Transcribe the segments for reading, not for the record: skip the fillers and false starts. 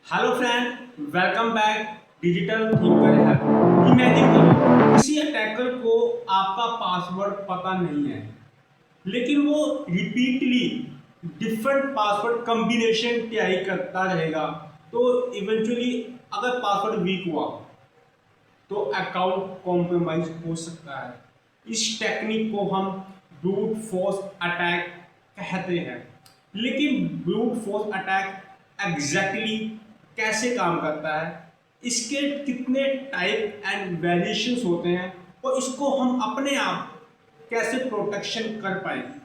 Hello friend, welcome back. Digital thinker है। Imagine करो किसी अटैकर को आपका पासवर्ड पता नहीं है, लेकिन वो repeatedly different password combination try करता रहेगा। तो इवेंचुअली अगर पासवर्ड वीक हुआ तो अकाउंट कॉम्प्रोमाइज हो सकता है। इस टेक्निक को हम ब्रूट फोर्स अटैक कहते हैं। लेकिन ब्रूट फोर्स अटैक एग्जैक्टली कैसे काम करता है, इसके कितने टाइप एंड वेरिएशंस होते हैं, और इसको हम अपने आप कैसे प्रोटेक्शन कर पाएंगे,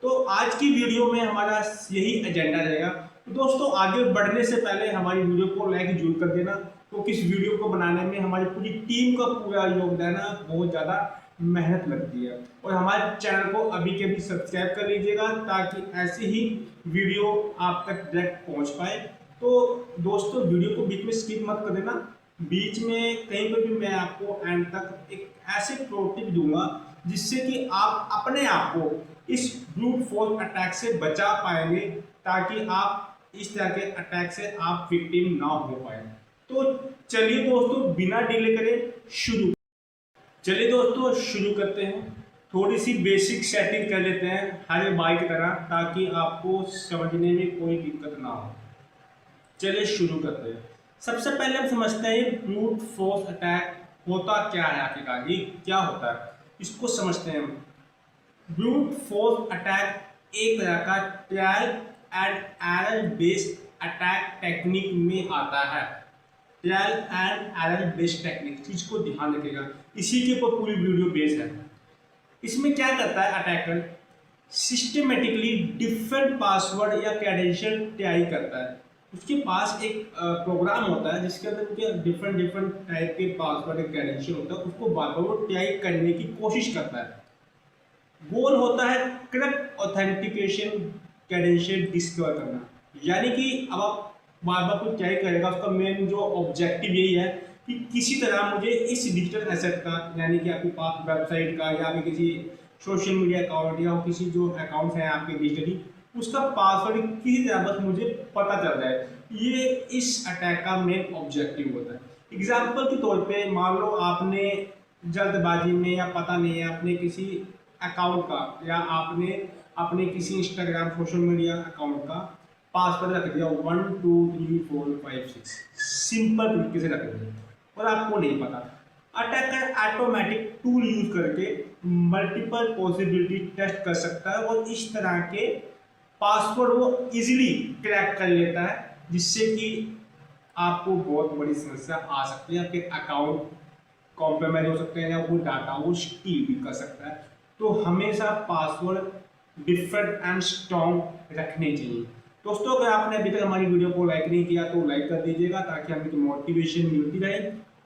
तो आज की वीडियो में हमारा यही एजेंडा रहेगा। तो दोस्तों, आगे बढ़ने से पहले हमारी वीडियो को लाइक जरूर कर देना, क्योंकि इस वीडियो को बनाने में हमारी पूरी टीम का पूरा योगदान है, बहुत ज़्यादा मेहनत लगती है। और हमारे चैनल को अभी के अभी सब्सक्राइब कर लीजिएगा, ताकि ऐसी ही वीडियो आप तक डायरेक्ट पहुंच पाए। तो दोस्तों, वीडियो को बीच में स्किप मत कर देना। बीच में कहीं पर भी मैं आपको एंड तक एक ऐसे प्रो टिप दूंगा जिससे कि आप अपने आप को इस ब्रूट फोर्स अटैक से बचा पाएंगे, ताकि आप इस तरह के अटैक से आप विक्टिम ना हो पाए। तो चलिए दोस्तों, बिना डिले करे शुरू चलिए दोस्तों शुरू करते हैं। थोड़ी सी बेसिक सेटिंग कर लेते हैं हर बार की तरह, ताकि आपको समझने में कोई दिक्कत ना हो। चलिए शुरू करते हैं। सबसे पहले हम समझते हैं ब्रूट फोर्स अटैक होता क्या है, आखिरकार ये क्या होता है, इसको समझते हैं हम। ब्रूट फोर्स अटैक एक तरह का trial and error based attack technique में आता है। Trial and error based technique, चीज को ध्यान रखिएगा, इसी के ऊपर पूरी वीडियो बेस है। इसमें क्या करता है अटैकर, सिस्टमेटिकली डिफरेंट पासवर्ड या क्रेडेंशियल ट्राई करता है। उसके पास एक प्रोग्राम होता है जिसके अंदर उनके डिफरेंट डिफरेंट टाइप के पासवर्ड या क्रेडेंशियल होता है, उसको बार बार वो ट्राई करने की कोशिश करता है। गोल होता है करेक्ट ऑथेंटिकेशन क्रेडेंशियल डिस्कवर करना। यानी कि अब आप बार बार कुछ ट्राई करेगा, उसका मेन जो ऑब्जेक्टिव यही है कि किसी तरह मुझे इस डिजिटल एसेट का, यानी कि आपके पास वेबसाइट का या फिर किसी सोशल मीडिया अकाउंट या किसी जो अकाउंट्स हैं आपके डिजिटली, उसका पासवर्ड किसी तरह बस मुझे पता चल जाए। ये इस अटैक का मेन ऑब्जेक्टिव होता है। एग्जाम्पल के तौर पे मान लो आपने जल्दबाजी में या पता नहीं है अपने किसी अकाउंट का, या आपने अपने किसी इंस्टाग्राम सोशल मीडिया अकाउंट का पासवर्ड रख दिया 1 2 3 4 5 6, सिंपल तरीके से रख दिया और आपको नहीं पता। अटैकर ऑटोमेटिक टूल यूज करके मल्टीपल पॉसिबिलिटी टेस्ट कर सकता है, और इस तरह के पासवर्ड वो इजीली क्रैक कर लेता है, जिससे कि आपको बहुत बड़ी समस्या आ सकती है। आपके अकाउंट कॉम्प्रोमाइज हो सकते हैं या वो डाटा वो स्टील भी कर सकता है। तो हमेशा पासवर्ड डिफरेंट एंड स्ट्रॉन्ग रखने चाहिए। दोस्तों, अगर आपने अभी तक हमारी वीडियो को लाइक नहीं किया तो लाइक कर दीजिएगा, ताकि हमें मोटिवेशन मिलती रहे,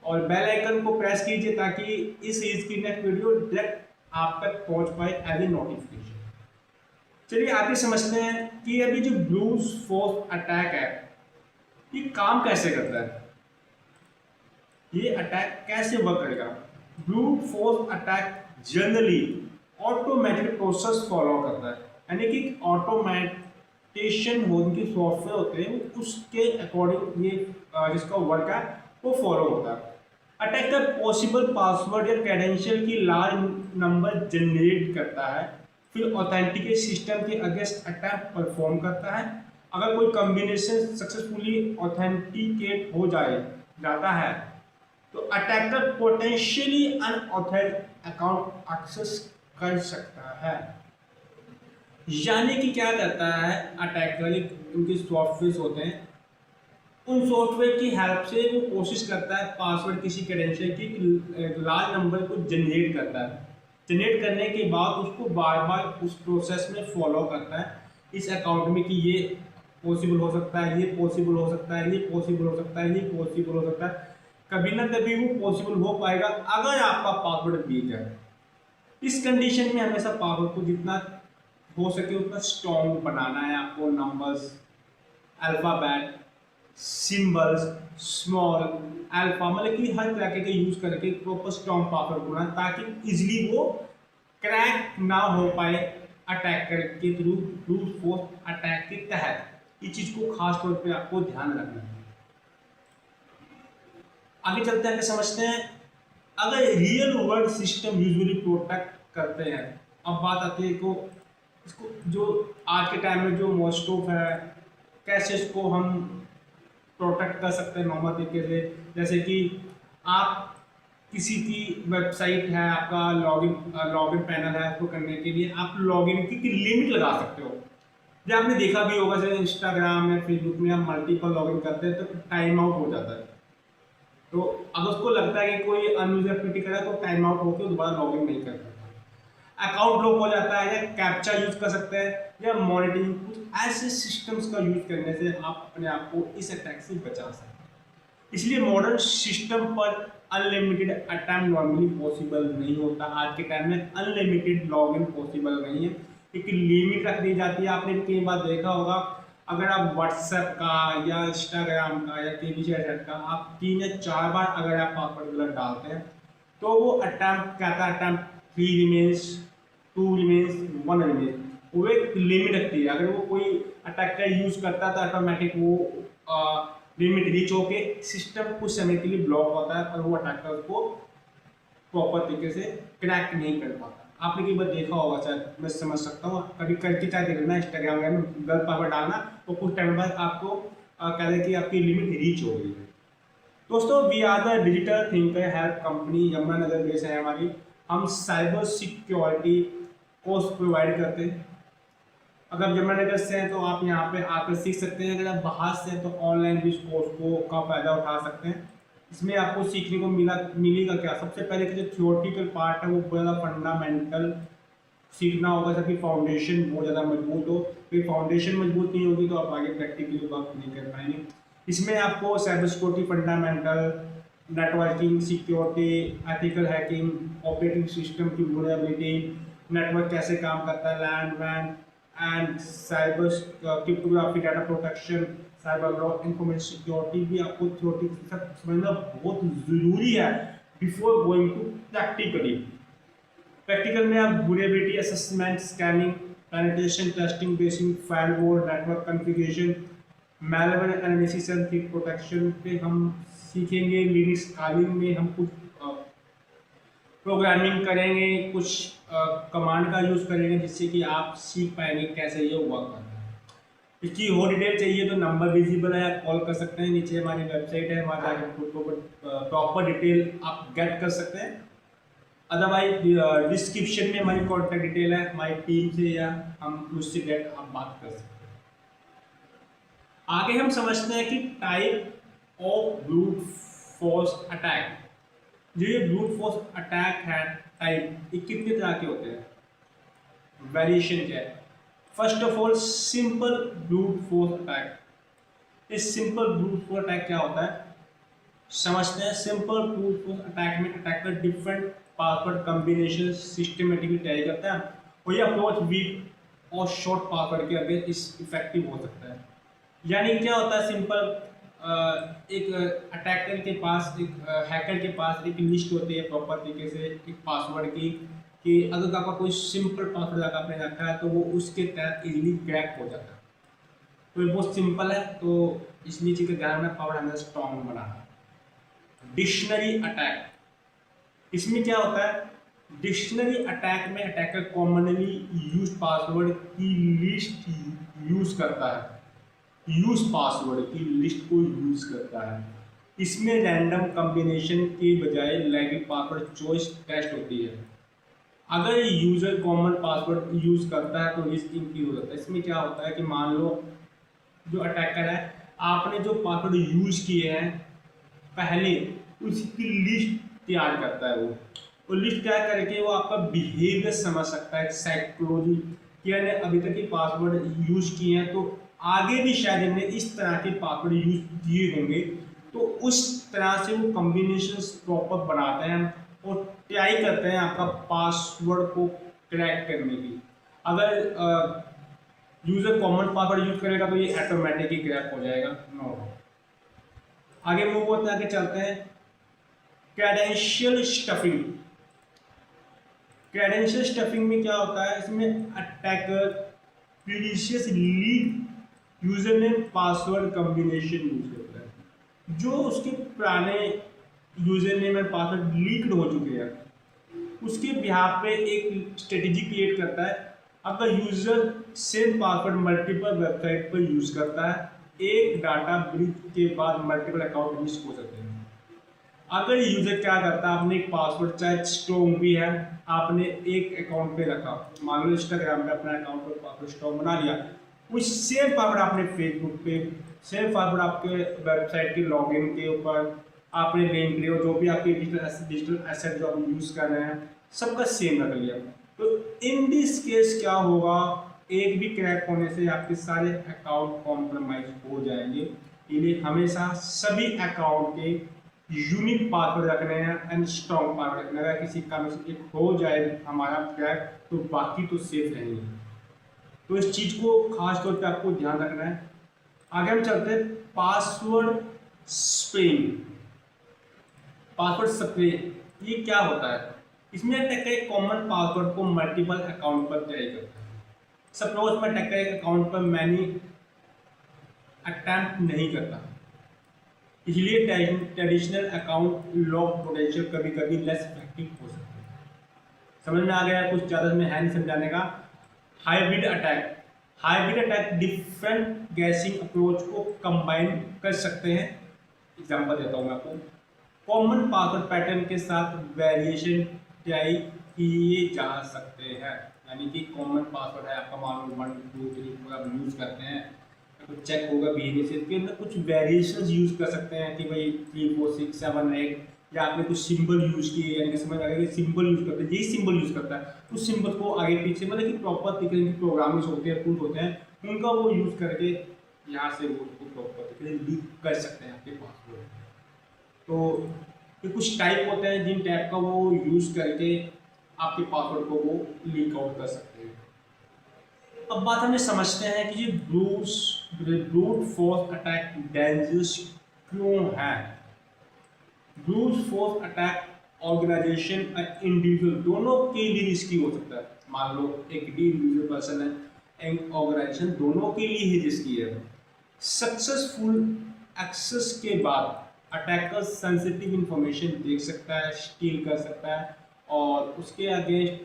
और बेल आइकन को प्रेस कीजिए ताकि इस सीरीज की नेक्स्ट वीडियो डायरेक्ट आप तक पहुंच पाए एज ए नोटिफिकेशन। चलिए आगे समझते हैं कि अभी जो ब्रूट फोर्स अटैक है ये काम कैसे करता है, ये अटैक कैसे वर्क करेगा। Brute force attack generally automatic process follow करता है, यानी कि ऑटोमेटेशन हो, उनके सॉफ्टवेयर होते हैं उसके अकॉर्डिंग ये जिसका वर्क है वो फॉलो होता है। अटैकर पॉसिबल पासवर्ड या क्रेडेंशियल की लार्ज नंबर जनरेट करता है, फिर ऑथेंटिकेट सिस्टम के अगेंस्ट अटैक परफॉर्म करता है। अगर कोई कॉम्बिनेशन सक्सेसफुली ऑथेंटिकेट हो जाता है तो attacker potentially unauthentic account access कर सकता है। यानी कि क्या करता है अटैकर, उनके सॉफ्टवेयर होते हैं, उन सॉफ्टवेयर की हेल्प से वो कोशिश करता है पासवर्ड किसी क्रेडेंशियल की लार्ज नंबर को जनरेट करता है। जनरेट करने के बाद उसको बार बार उस प्रोसेस में फॉलो करता है इस अकाउंट में, कि ये पॉसिबल हो सकता है, ये पॉसिबल हो सकता है, ये पॉसिबल हो सकता है, ये पॉसिबल हो सकता है। कभी ना कभी वो पॉसिबल हो पाएगा अगर आपका पासवर्ड वीक है। इस कंडीशन में हमेशा पासवर्ड को जितना हो सके उतना स्ट्रॉन्ग बनाना है आपको। Numbers, alphabet, symbols, small, alpha, मतलब कि हर तरह के यूज करके प्रॉपर स्ट्रॉन्ग पासवर्ड बनाना, ताकि इजिली वो क्रैक ना हो पाए अटैकर के थ्रू ब्रूट फोर्स अटैक के तहत। इस चीज को खास तौर पे आपको ध्यान रखना है। आगे चलते हैं, आगे समझते हैं। अगर real world system usually protect करते हैं, अब बात आती है को इसको जो आज के टाइम में जो मोस्ट ऑफ है, कैसे इसको हम प्रोटेक्ट कर सकते हैं नॉर्मल तरीके से। जैसे कि आप किसी की वेबसाइट है, आपका लॉगिन पैनल है, उसको करने के लिए आप लॉगिन की लिमिट लगा सकते हो। जब आपने देखा भी होगा जैसे इंस्टाग्राम या फेसबुक में हम मल्टीपल लॉगिन करते हैं तो टाइम आउट हो जाता है। तो अगर उसको लगता है कि कोई अनयूजर एक्टिविटी करे तो टाइम आउट होकर दोबारा लॉगिन नहीं कर सकता। अकाउंट ब्लॉक हो जाता है, या कैप्चा यूज कर सकते हैं, या मॉनिटरिंग, कुछ ऐसे सिस्टम्स का यूज करने से आप अपने आप को इस अटैक से बचा सकते हैं। इसलिए मॉडर्न सिस्टम पर अनलिमिटेड अटैम्प्ट नॉर्मली पॉसिबल नहीं होता। आज के टाइम में अनलिमिटेड लॉगिन पॉसिबल नहीं है, एक लिमिट रख दी जाती है। आपने कई बार देखा होगा, अगर आप व्हाट्सएप का या इंस्टाग्राम का या किसी चैट का आप 3 या 4 बार अगर आप पासवर्ड गलत डालते हैं तो वो अटैम्प्ट कहता है अटैम्प्ट 3 रिमेन्स, 2 रिमेन्स, 1 रिमेन्स। वो एक लिमिट रखती है। अगर वो कोई अटैकर यूज करता है तो ऑटोमेटिक वो लिमिट रीच होके सिस्टम कुछ समय के लिए ब्लॉक होता है और वो अटैकर उसको प्रॉपर तरीके से क्रैक नहीं कर पाता। आपने कई बार देखा होगा, शायद मैं समझ सकता हूँ, कभी करके चाहे देख लेना इंस्टाग्राम में गलत पासवर्ड डालना तो कुछ टाइम बाद आपको कह दें कि आपकी लिमिट रीच हो गई है। दोस्तों, we are the digital thinker help company, Yamunanagar base है हमारी। हम साइबर सिक्योरिटी कोर्स प्रोवाइड करते हैं। अगर यमुनानगर से हैं तो आप यहाँ पे आकर सीख सकते हैं। अगर आप बाहर से हैं तो ऑनलाइन भी इस कोर्स को का फ़ायदा उठा सकते हैं। इसमें आपको सीखने को मिलेगा क्या, सबसे पहले जो थियोरेटिकल पार्ट है वो बहुत ज़्यादा फंडामेंटल सीखना होगा ताकि फाउंडेशन बहुत ज़्यादा मजबूत हो। फिर फाउंडेशन मजबूत नहीं होगी तो आप आगे प्रैक्टिकली वर्क नहीं कर पाएंगे। इसमें आपको cyber security fundamental, networking security, ethical hacking, operating system की वल्नरेबिलिटी, नेटवर्क कैसे काम करता है, लैंड वैन and cyber cryptography, data protection, cyber law, information security भी आपको थ्योरी सब समझना बहुत ज़रूरी है before going to practically. Practical में आप vulnerability assessment, scanning, penetration testing, basic firewall, network configuration, malware analysis and threat protection पे हम सीखेंगे। लिनक्स स्कालिंग में हम कुछ प्रोग्रामिंग करेंगे, कुछ कमांड का यूज़ करेंगे जिससे कि आप सीख पाएंगे कैसे ये वर्क करता है। इसकी और डिटेल चाहिए तो नंबर विजिबल है, आप कॉल कर सकते हैं। नीचे हमारी वेबसाइट है, वहाँ जाकर प्रॉपर डिटेल आप गेट कर सकते हैं। अदरवाइज डिस्क्रिप्शन में हमारी कॉन्टैक्ट डिटेल है हमारी टीम से, या हम उससे गेट आप बात कर सकते हैं। आगे हम समझते हैं कि type of brute force attack. जो ये ब्रूट फोर्स अटैक है टाइप, ये कितने तरह के होते हैं, वेरिएशन क्या है। First of all simple brute force attack. इस सिंपल ब्रूट फोर्स अटैक क्या होता है समझते हैं। सिंपल ब्रूट फोर्स अटैक में attacker different password combination systematically try करता है और ये अप्रोच वीक और शॉर्ट पासवर्ड के अगेंस्ट इस इफेक्टिव हो सकता है। यानी क्या होता है, सिंपल एक अटैकर के पास, एक हैकर के पास एक लिस्ट होती है प्रॉपर तरीके से एक पासवर्ड की, कि अगर आपका कोई सिंपल पासवर्ड लगा आपने रखा है तो वो उसके तहत इजीली क्रैक हो जाता है। तो ये बहुत सिंपल है, तो इसलिए चीज़ का ध्यान रखना, पावर हमें स्ट्रॉन्ग बनाना। डिक्शनरी अटैक, इसमें क्या होता है, डिक्शनरी अटैक में अटैकर कॉमनली यूज पासवर्ड की लिस्ट यूज करता है, यूज पासवर्ड की लिस्ट को यूज करता है। इसमें रैंडम कॉम्बिनेशन के बजाय लैगिंग पासवर्ड चॉइस टेस्ट होती है। अगर यूजर कॉमन पासवर्ड यूज करता है तो रिस्क इंक्रीज हो जाता है। इसमें क्या होता है कि मान लो जो अटैकर है, आपने जो पासवर्ड यूज किए हैं पहले उसकी लिस्ट तैयार करता है। वो लिस्ट तैयार करके वो आपका बिहेवियर समझ सकता है, साइकोलॉजी कि यानी अभी तक ये पासवर्ड यूज किए हैं तो आगे भी शायद इन्हें इस तरह के पासवर्ड यूज किए होंगे, तो उस तरह से वो कॉम्बिनेशंस प्रॉपर बनाते हैं और ट्राई करते हैं आपका पासवर्ड को क्रैक करने की। अगर यूजर कॉमन पासवर्ड यूज करेगा तो ये ऑटोमेटिक ही क्रैक हो जाएगा। नो, आगे मूव होते हैं, आगे चलते हैं। Credential stuffing. क्रेडेंशियल स्टफिंग में क्या होता है, इसमें attacker previous lead user name password combination use करता है। जो उसके पुराने user name and password leaked हो चुके हैं, उसके बिहाफ पे एक स्ट्रेटेजी क्रिएट करता है। अगर user same password multiple website पर यूज करता है, एक डाटा ब्रीच के बाद मल्टीपल अकाउंट रिस्क हो सकते हैं। अगर यूजर क्या करता है, आपने एक पासवर्ड चाहे स्ट्रॉन्ग भी है, आपने एक अकाउंट पे रखा, मान लो इंस्टाग्राम पे अपना अकाउंट पर पासवर्ड स्ट्रॉन्ग बना लिया, उस सेम पासवर्ड आपने फेसबुक पे, सेम पासवर्ड आपके वेबसाइट के लॉगिन के ऊपर आपने लिंक लिया, जो भी आपके डिजिटल एसेट जो आप यूज कर रहे हैं सबका सेम रख लिया। तो इन दिस केस क्या होगा, एक भी क्रैक होने से आपके सारे अकाउंट कॉम्प्रोमाइज हो जाएंगे। इसलिए हमेशा सभी अकाउंट के यूनिक पासवर्ड रखने हैं एंड स्ट्रॉन्ग पासवर्ड रखने हैं। अगर किसी कारण से एक हो जाए हमारा क्रैक, तो बाकी तो सेफ रहेंगे। तो इस चीज़ को खास तौर पे आपको ध्यान रखना है। आगे हम चलते हैं पासवर्ड स्पेइंग। पासवर्ड स्प्रे ये क्या होता है? इसमें अटैक का एक कॉमन पासवर्ड को मल्टीपल अकाउंट पर जारी करता है। सपोज मैं अटैक का एक अकाउंट पर मैनी अटैम्प्ट नहीं करता, इसलिए ट्रेडिशनल अकाउंट लॉक पोटेंशियल कभी कभी लेस इफेक्टिव हो सकता है। समझ में आ गया? कुछ ज़्यादा में है नहीं समझाने का। Hybrid attack, hybrid attack different guessing approach को कंबाइन कर सकते हैं। एग्जांपल देता हूँ मैं आपको। कॉमन पासवर्ड पैटर्न के साथ वेरिएशन ट्राई किए जा सकते हैं, यानी कि कॉमन पासवर्ड है आपका, मान लो 1 2 3 आप यूज करते हैं, तो चेक होगा बिहेवियर से, इसके अंदर कुछ वेरिएशंस यूज कर सकते हैं कि भाई 3 4 6 7 8, या आपने कुछ सिंबल यूज किए, यानी कि समझ आ गया कि सिंबल यूज करते हैं, यही सिंबल यूज करता है, उस सिंबल को आगे पीछे मतलब कि प्रॉपर तरीके से प्रोग्रामिंग्स होते हैं, टूल होते हैं, उनका वो यूज करके यहाँ से वो उसको प्रॉपर तरीके से लीक कर सकते हैं आपके पासवर्ड। तो ये कुछ टाइप होते हैं जिन टाइप का वो यूज करके आपके पासवर्ड को वो लीक आउट कर सकते हैं। अब बात हमें समझते हैं कि ये ब्रूट फोर्स अटैक डेंजरस क्यों है। ब्रूट फोर्स अटैक ऑर्गेनाइजेशन और इंडिविजुअल दोनों के लिए रिस्की हो सकता है। मान लो एक इंडिविजुअल पर्सन है, एक ऑर्गेनाइजेशन, दोनों के लिए ही रिस्की है। सक्सेसफुल एक्सेस के बाद अटैकर सेंसिटिव इंफॉर्मेशन देख सकता है, स्टील कर सकता है, और उसके अगेंस्ट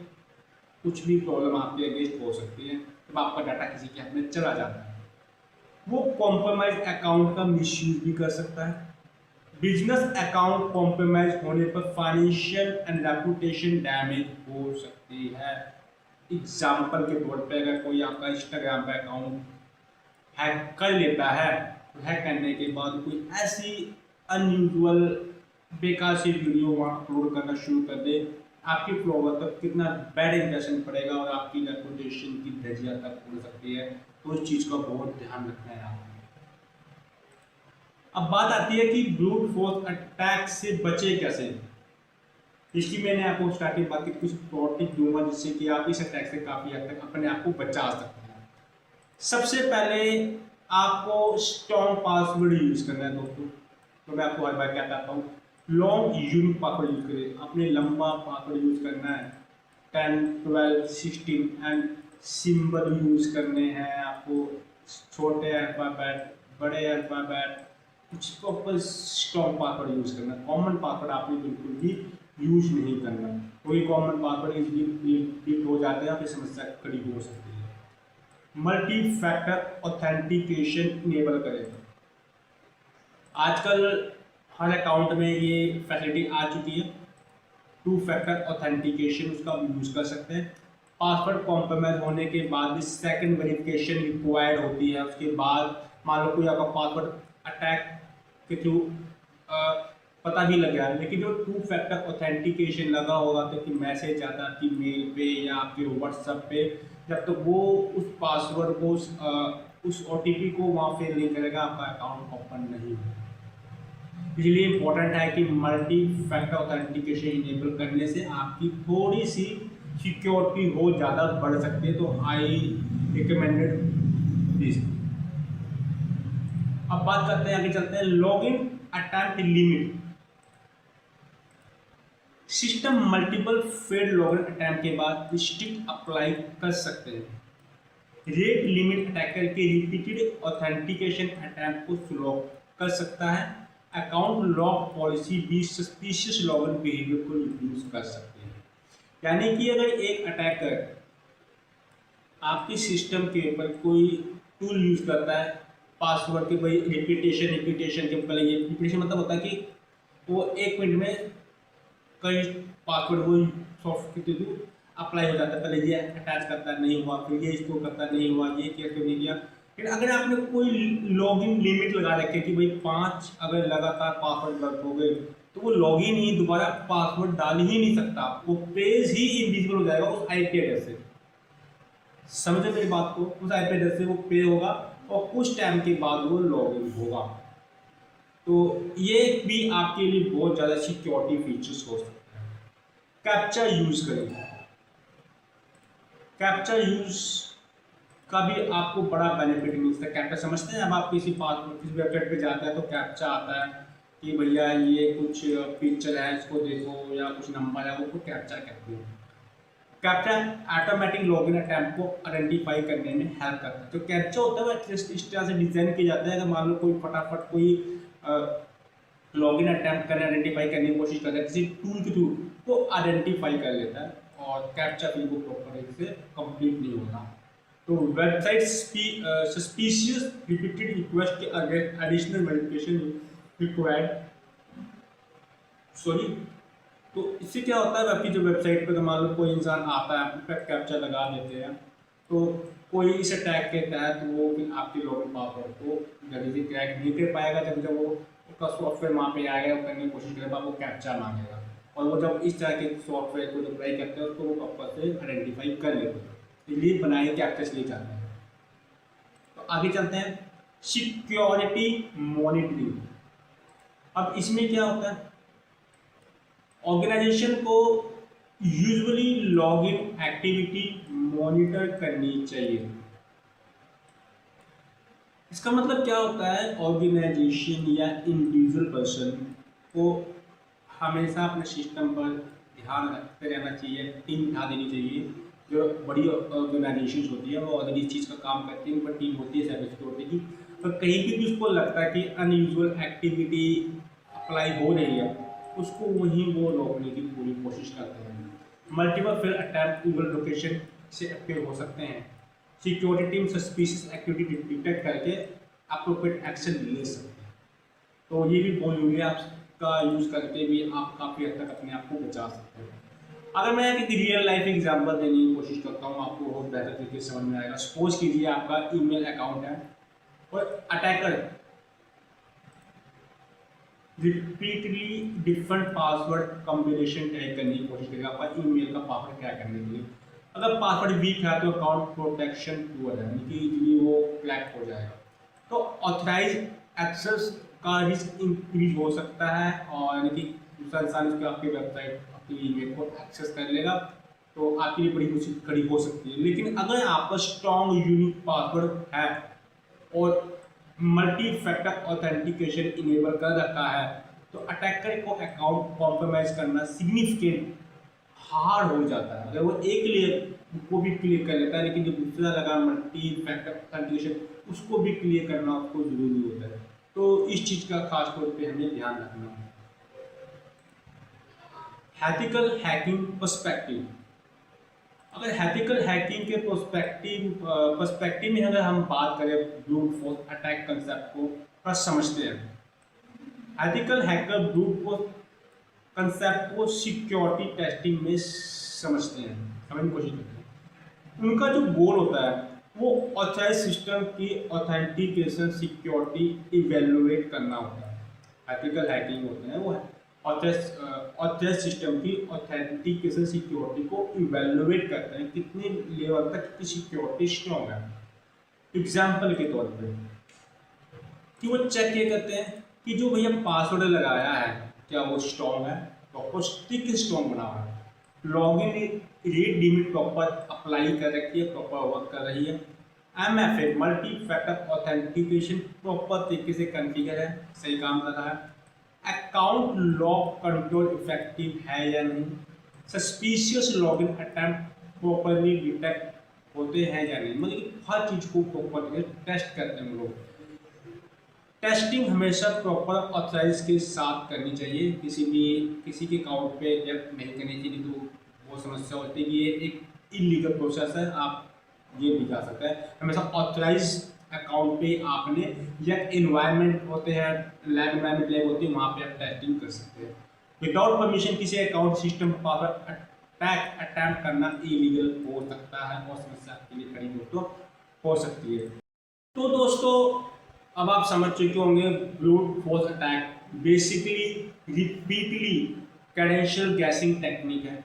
कुछ भी प्रॉब्लम आपके अगेंस्ट हो सकती है जब आपका डाटा किसी के हाथ में चला जाता है। वो कॉम्प्रोमाइज अकाउंट का मिसयूज भी कर सकता है। बिजनेस अकाउंट कॉम्प्रोमाइज होने पर फाइनेंशियल एंड रेपुटेशन डैमेज हो सकती है। एग्जाम्पल के तौर पे अगर कोई आपका इंस्टाग्राम पे अकाउंट हैक कर लेता है, तो हैक करने के बाद कोई ऐसी अनयूजुअल बेकार सी वीडियो वहाँ अपलोड करना शुरू कर दे, आपके फॉलोवर तक कितना बैड इंप्रेशन पड़ेगा और आपकी रेपुटेशन की धज्जियां तक उड़ सकती है। तो इस चीज़ का बहुत ध्यान रखना है आपको। अब बात आती है कि ब्रूट फोर्स अटैक से बचे कैसे। इसकी मैंने आपको स्टार्टिंग बात की, कुछ प्रो टिप दूंगा जिससे कि आप इस अटैक से काफ़ी हद तक अपने आप को बचा सकते हैं। सबसे पहले आपको स्ट्रॉन्ग पासवर्ड यूज करना है दोस्तों। तो मैं आपको हर बार क्या कहता हूँ, लॉन्ग यूनिक पासवर्ड यूज करें। अपने लंबा पासवर्ड यूज करना है, 10 12 16 एंड सिंबल यूज करने हैं आपको, छोटे अल्फाबेट, बड़े अल्फाबेट, कुछ प्रॉपर स्ट्रॉन्ग पासवर्ड यूज करना। कॉमन पासवर्ड आपने बिल्कुल भी यूज नहीं करना। कोई कॉमन पासवर्ड इजीली हो जाते हैं, आपकी समस्या खड़ी हो सकती है। मल्टी फैक्टर ऑथेंटिकेशन इनेबल करें। आजकल हर अकाउंट में ये फैसिलिटी आ चुकी है, 2 फैक्टर ऑथेंटिकेशन, उसका आप यूज़ कर सकते हैं। पासवर्ड कॉम्प्रोमाइज होने के बाद भी सेकंड वेरिफिकेशन रिक्वायर्ड होती है। उसके बाद मान लो कोई आपका पासवर्ड अटैक के थ्रू पता भी लग गया, लेकिन जो 2 फैक्टर ऑथेंटिकेशन लगा होगा तो कि मैसेज आता है आपकी मेल पे या आपके व्हाट्सएप पे, जब तक वो उस पासवर्ड को उस OTP को वहाँ फिल नहीं करेगा, आपका अकाउंट ओपन नहीं होगा। इसलिए इम्पोर्टेंट है कि मल्टी फैक्टर ऑथेंटिकेशन इनेबल करने से आपकी थोड़ी सी सिक्योरिटी हो ज़्यादा बढ़ सकती है। तो आई रिकमेंडेड दिस। अब बात करते हैं, आगे चलते हैं, login attempt limit. System multiple failed login attempt के बाद स्ट्रिक्ट अप्लाई कर सकते हैं। रेट लिमिट अटैकर के रिपीटेड ऑथेंटिकेशन अटेम्प्ट को स्लो कर सकता है। अकाउंट लॉक पॉलिसी भी सस्पिशियस लॉगिन बिहेवियर को रिड्यूस कर सकती है। यानी कि अगर एक अटैकर आपके सिस्टम के ऊपर कोई टूल यूज करता है पासवर्ड के, भाई रिपीटेशन के पहले, ये रिपीटेशन मतलब होता है कि वो 1 मिनट में कई पासवर्ड वो सॉफ्ट के थ्रू अप्लाई हो जाता है। पहले ये अटैच करता है, नहीं हुआ, फिर ये इसको करता है, नहीं हुआ, ये किया, फिर नहीं किया। फिर अगर आपने कोई लॉगिन लिमिट लगा रखे कि भाई 5 अगर लगातार पासवर्ड गलत हो गए तो वो लॉगिन ही दोबारा पासवर्ड डाल ही नहीं सकता, वो पेज ही इनविजिबल हो जाएगा उस आईपी एड्रेस से। समझे मेरी बात को? उस आईपी एड्रेस से वो पे होगा और कुछ टाइम के बाद वो लॉगिन होगा। तो ये भी आपके लिए बहुत ज़्यादा सिक्योरिटी फीचर्स हो सकते हैं। कैप्चा यूज करें। कैप्चा यूज का भी आपको बड़ा बेनिफिट मिलता है। कैप्चा समझते हैं? अब आप किसी वेबसाइट पे जाते हैं तो कैप्चा आता है कि भैया ये कुछ पिक्चर है, इसको देखो, या कुछ नंबर है, वो कैप्चा कहते हैं। कैप्चा ऑटोमेटिक लॉगिन अटैम्प्ट को आइडेंटिफाई करने में हेल्प करता है। तो कैप्चा होता है वो इस तरह से डिजाइन किया जाता है, अगर मान लो कोई फटाफट कोई लॉगिन अटैम्प्ट करने, आइडेंटिफाई करने की कोशिश करता है किसी टूल के थ्रू, तो आइडेंटिफाई कर लेता है और कैप्चा फिर वो प्रॉपर तरीके से कंप्लीट नहीं होगा। तो वेबसाइट सस्पिशियस रिपीटेड रिक्वेस्ट के against additional verification required. Sorry, तो इससे क्या होता है, आपकी जो वेबसाइट पर मान लो कोई इंसान आता है, आप कैप्चा लगा देते हैं, तो कोई इस अटैक के तहत वो फिर आपके लॉगिन पासवर्ड को जल्दी से क्रैक नहीं कर पाएगा। जब वो उसका सॉफ्टवेयर वहाँ पे आएगा, वो करने की कोशिश करेगा, वो कैप्चा मांगेगा, और वो जब इस तरह के सॉफ्टवेयर को अप्लाई करते हैं उसको वो प्रॉपर से आइडेंटिफाई कर लेते हैं, इसलिए बनाए कैप्चा इसलिए जाते हैं। तो आगे चलते हैं, सिक्योरिटी मॉनिटरिंग। अब इसमें क्या होता है, ऑर्गेनाइजेशन को यूजुअली लॉगिन एक्टिविटी मॉनिटर करनी चाहिए। इसका मतलब क्या होता है, ऑर्गेनाइजेशन या इंडिविजुअल पर्सन को हमेशा अपने सिस्टम पर ध्यान रखते रहना चाहिए, टीम बिठा देनी चाहिए। जो बड़ी ऑर्गेनाइजेशन होती है वो ऑलरेडी इस चीज़ का काम करती है, उन पर टीम होती है साइबर सिक्योरिटी की। तो कहीं भी उसको लगता है कि अनयूजुअल एक्टिविटी अप्लाई हो रही है, उसको वहीं वो रोकने की पूरी कोशिश करते हैं। Multiple fail attempt Google location से अपेयर हो सकते हैं। Security team suspicious activity detect करके अप्रोप्रिएट एक्शन ले सकते हैं। तो ये भी बहुत जरूरी है, आपका यूज़ करके भी आप काफ़ी हद तक अपने आप को बचा सकते हैं। अगर मैं एक रियल लाइफ एग्जांपल देने की कोशिश करता हूँ, आपको बहुत बेहतर तरीके से समझ में आएगा। सपोज कीजिए आपका ईमेल अकाउंट है और attacker repeatedly different password combination type करने की कोशिश करेगा आपका ईमेल का पासवर्ड क्रैक करने के लिए। अगर पासवर्ड वीक है तो अकाउंट प्रोटेक्शन पुअर है, यानी कि इजीली वो क्रैक हो जाएगा। तो ऑथराइज एक्सेस का रिस्क इंक्रीज हो सकता है, और यानी कि दूसरा इंसान इसको आपकी वेबसाइट, आपकी ईमेल को एक्सेस कर लेगा, तो आपके लिए बड़ी मुसीबत खड़ी हो सकती है। लेकिन अगर आपका स्ट्रॉन्ग यूनिक पासवर्ड है और मल्टी फैक्टर ऑथेंटिकेशन इनेबल कर रखा है, तो अटैकर को अकाउंट कॉम्प्रोमाइज करना सिग्निफिकेंट हार्ड हो जाता है। अगर वो एक लेयर को भी क्लियर कर लेता है, लेकिन जो दूसरा लगा मल्टी फैक्टर ऑथेंटिकेशन, उसको भी क्लियर करना उसको जरूरी होता है। तो इस चीज़ का खास तौर पे हमें ध्यान रखना है। Ethical hacking perspective. अगर एथिकल हैकिंग के पर्सपेक्टिव में अगर हम बात करें ब्रूट फोर्स अटैक कंसेप्ट को थोड़ा समझते हैं। Ethical hacker brute force concept को सिक्योरिटी टेस्टिंग में समझते हैं, समझने की कोशिश करते हैं। उनका जो गोल होता है वो ऑथराइज सिस्टम की ऑथेंटिकेशन सिक्योरिटी इवेलुएट करना होता है। एथिकल हैकिंग होते हैं वो ऑथराइज सिस्टम की ऑथेंटिकेशन सिक्योरिटी को इवेलुएट करते हैं, कितने लेवल तक की सिक्योरिटी स्ट्रॉन्ग है। एग्जाम्पल के तौर पे कि वो चेक ये करते हैं कि जो भैया पासवर्ड लगाया है क्या वो स्ट्रॉन्ग है, प्रॉपर स्टिक स्ट्रॉन्ग बना हुआ है, login read limit proper apply कर रखी है, प्रॉपर वर्क कर रही है, MFA multi factor authentication proper तरीके से कॉन्फ़िगर है, सही काम कर रहा है, अकाउंट लॉक कंट्रोल इफेक्टिव है या नहीं, suspicious login attempt properly detect होते हैं या नहीं। मतलब हर चीज़ को प्रॉपर टेस्ट करते हैं हम लोग। टेस्टिंग हमेशा प्रॉपर ऑथराइज के साथ करनी चाहिए। किसी के अकाउंट पे जब नहीं करनी चाहिए तो वो समस्या होती है कि ये एक इलीगल प्रोसेस है, आप ये भी जा सकता है। हमेशा ऑथराइज अकाउंट पे आपने या इन्वायरमेंट होते हैं, एनवायरमेंट लैब होती है, वहाँ पे आप टेस्टिंग कर सकते हैं। विदाउट परमिशन किसी अकाउंट सिस्टम पर अटैम्प्ट करना इलीगल हो सकता है और समस्या आपके लिए खड़ी हो सकती है। तो दोस्तों, अब आप समझ चुके होंगे brute force attack basically repeatedly credential guessing technique है।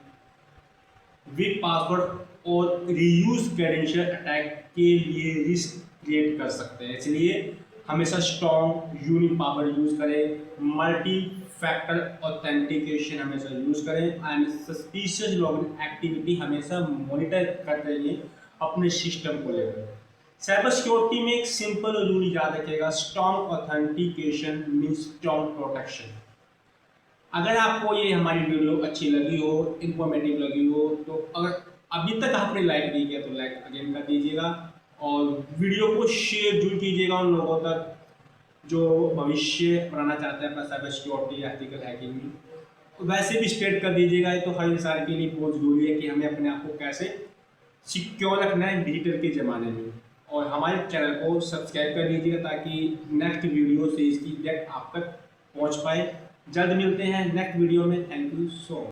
वीक पासवर्ड और रीयूज क्रेडेंशियल अटैक के लिए रिस्क क्रिएट कर सकते हैं, इसलिए हमेशा स्ट्रॉन्ग यूनिक पावर यूज करें, मल्टी फैक्टर ऑथेंटिकेशन हमेशा यूज करें एंड सस्पिशियस लॉगिन एक्टिविटी हमेशा मॉनिटर करते रहिए अपने सिस्टम को लेकर। साइबर सिक्योरिटी में एक सिंपल रूल याद रखिएगा, strong authentication means strong protection. अगर आपको ये हमारी वीडियो अच्छी लगी हो, इंफॉर्मेटिव लगी हो, तो अगर अभी तक आपने लाइक नहीं किया तो लाइक अगेन कर दीजिएगा और वीडियो को शेयर जरूर कीजिएगा उन लोगों तक जो भविष्य बनाना चाहते हैं अपना साइबर सिक्योरिटी या एथिकल हैकिंग में। वैसे भी स्प्रेड कर दीजिएगा, ये तो हर इंसान के लिए बहुत जरूरी है कि हमें अपने आप को कैसे सिक्योर रखना है डिजिटल के ज़माने में। और हमारे चैनल को सब्सक्राइब कर लीजिएगा ताकि नेक्स्ट वीडियो से इसकी डायरेक्ट आप तक पहुँच पाए। जल्द मिलते हैं नेक्स्ट वीडियो में। Thank you so much.